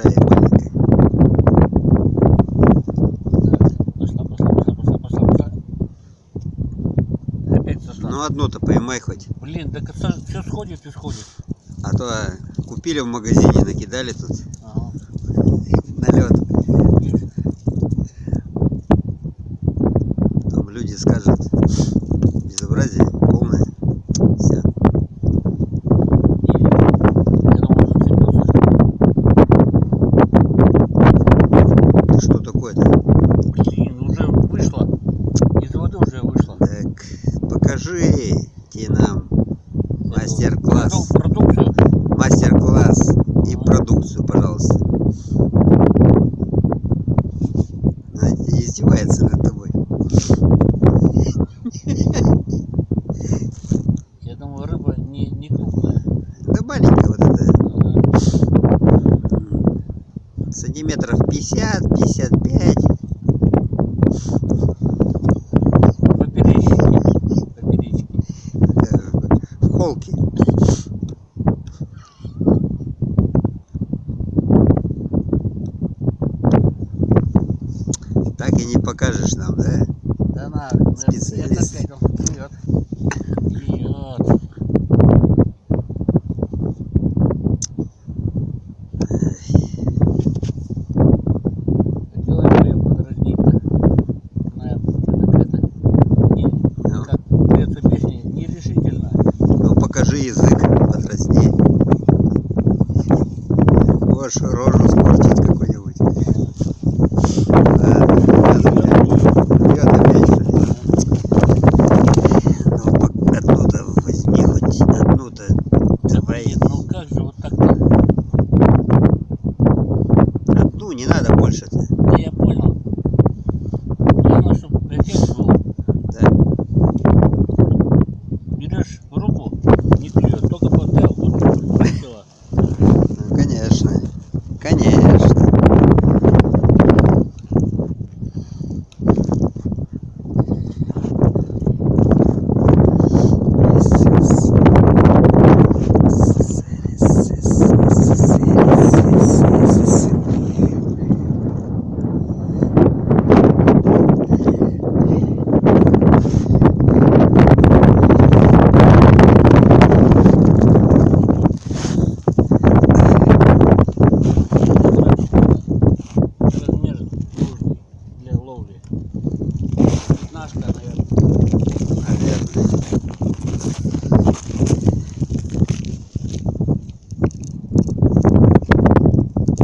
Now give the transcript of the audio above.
Талия маленькая. Пошла. Опять сошла. Ну одну-то поймай хоть. Блин, так все сходит и сходит. А то купили в магазине, накидали тут Ага. на лед. Там люди скажут, безобразие полное. Все. Я думал, зацепился. Что такое-то? Блин, уже вышла. Из воды уже вышла. Так, покажи нам мастер-класс. Продукцию. Мастер-класс и продукцию, пожалуйста. Она издевается над тобой. Я думаю, рыба не крупная. Да маленькая вот эта. Ага. Сантиметров 50-55. Поперечки. Холки. Так и не покажешь нам, да? Да на, Специалист. это опять он плывет. Плывет. Хотела бы я подразнить-то. Она какая-то Ну, как поется песня, нерешительно. ну покажи язык, подразни. Можешь рожу спортить какую-нибудь. Пьет опять, что ли? Ну, одну-то возьми хоть, одну-то. Давай. Блин, ну как же вот так-то? Одну, не надо больше-то. Да я понял. Главное, чтобы эффект был. Да. Берешь руку, не клюет, только поддел, вот начала. Ну, конечно. Конечно. Размер нужный для ловли. Пятнашка, наверное.